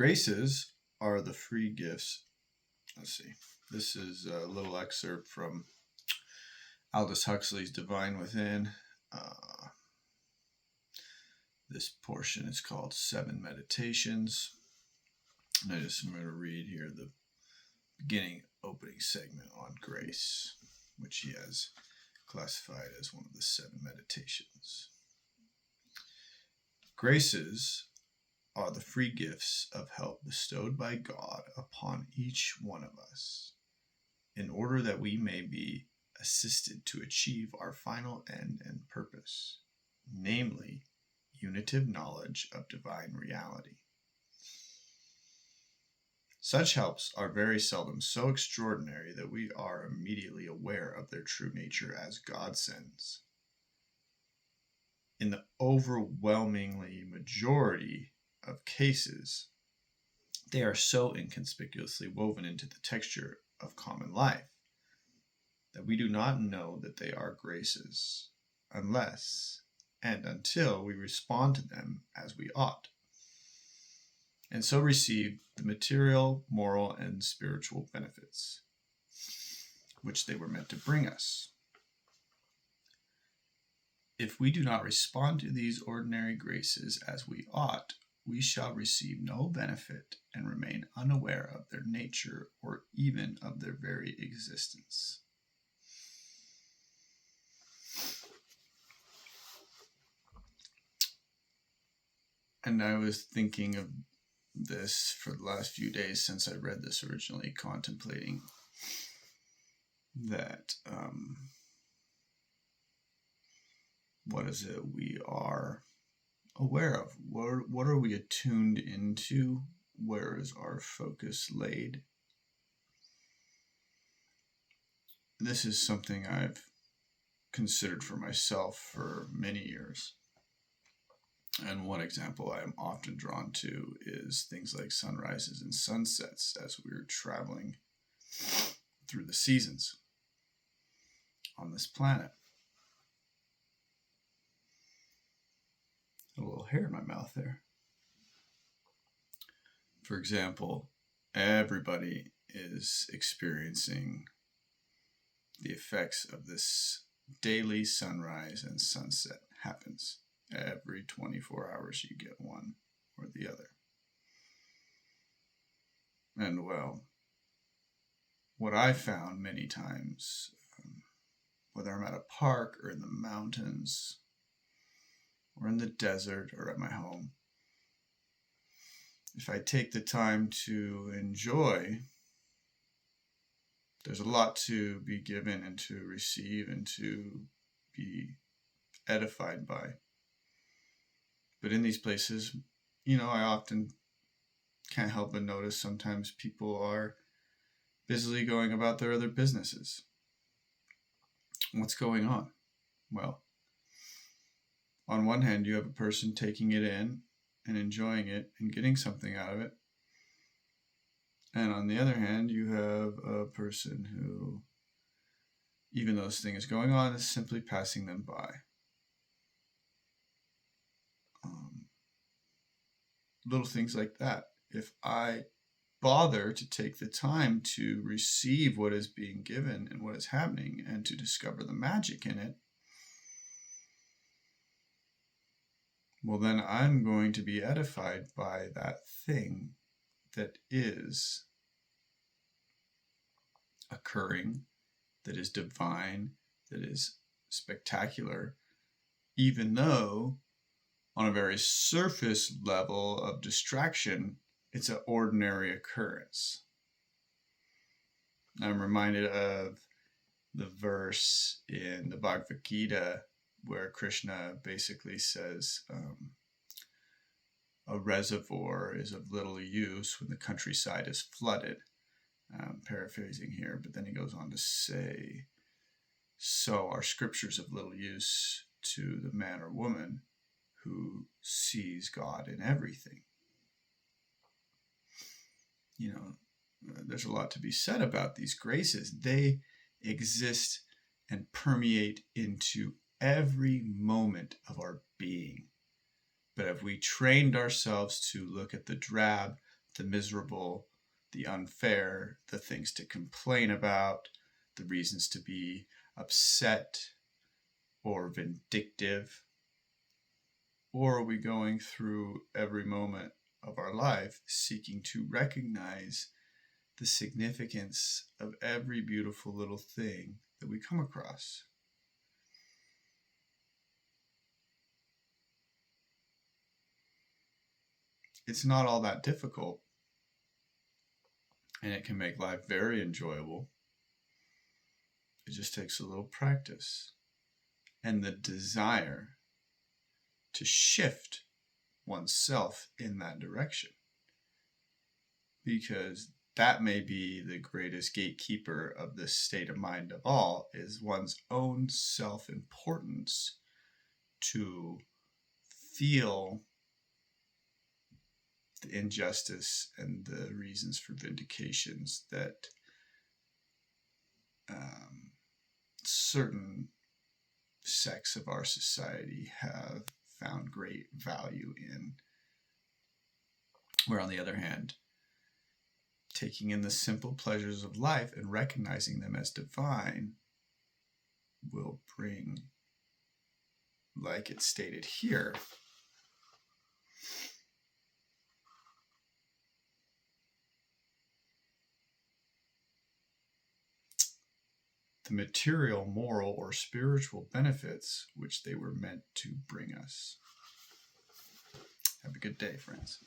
Graces are the free gifts. Let's see. This is a little excerpt from Aldous Huxley's Devine Within. This portion is called 7 Meditations. And I'm going to read here the beginning opening segment on grace, which he has classified as one of the 7 meditations. Graces are the free gifts of help bestowed by God upon each one of us, in order that we may be assisted to achieve our final end and purpose, namely, unitive knowledge of divine reality. Such helps are very seldom so extraordinary that we are immediately aware of their true nature as God sends. In the overwhelmingly majority of cases, they are so inconspicuously woven into the texture of common life that we do not know that they are graces unless and until we respond to them as we ought, and so receive the material, moral, and spiritual benefits which they were meant to bring us. If we do not respond to these ordinary graces as we ought, we shall receive no benefit and remain unaware of their nature or even of their very existence. And I was thinking of this for the last few days since I read this originally, contemplating that what is it we are aware of? What are we attuned into? Where is our focus laid? This is something I've considered for myself for many years. And one example I am often drawn to is things like sunrises and sunsets as we're traveling through the seasons on this planet. A little hair in my mouth there. For example, everybody is experiencing the effects of this daily sunrise and sunset. Happens every 24 hours. You get one or the other. And well, what I found many times, whether I'm at a park or in the mountains or in the desert or at my home, if I take the time to enjoy, there's a lot to be given and to receive and to be edified by. But in these places, I often can't help but notice sometimes people are busily going about their other businesses. What's going on? Well, on one hand, you have a person taking it in and enjoying it and getting something out of it. And on the other hand, you have a person who, even though this thing is going on, is simply passing them by. Little things like that. If I bother to take the time to receive what is being given and what is happening and to discover the magic in it, well, then I'm going to be edified by that thing that is occurring, that is divine, that is spectacular, even though on a very surface level of distraction, it's an ordinary occurrence. I'm reminded of the verse in the Bhagavad Gita where Krishna basically says a reservoir is of little use when the countryside is flooded. I'm paraphrasing here, but then he goes on to say, so are scriptures of little use to the man or woman who sees God in everything. There's a lot to be said about these graces. They exist and permeate into every moment of our being. But if we trained ourselves to look at the drab, the miserable, the unfair, the things to complain about, the reasons to be upset or vindictive? Or are we going through every moment of our life seeking to recognize the significance of every beautiful little thing that we come across? It's not all that difficult, and it can make life very enjoyable. It just takes a little practice and the desire to shift oneself in that direction, because that may be the greatest gatekeeper of this state of mind of all, is one's own self-importance to feel the injustice and the reasons for vindications that certain sects of our society have found great value in. Where, on the other hand, taking in the simple pleasures of life and recognizing them as divine will bring, like it's stated here, the material, moral, or spiritual benefits which they were meant to bring us. Have a good day, friends.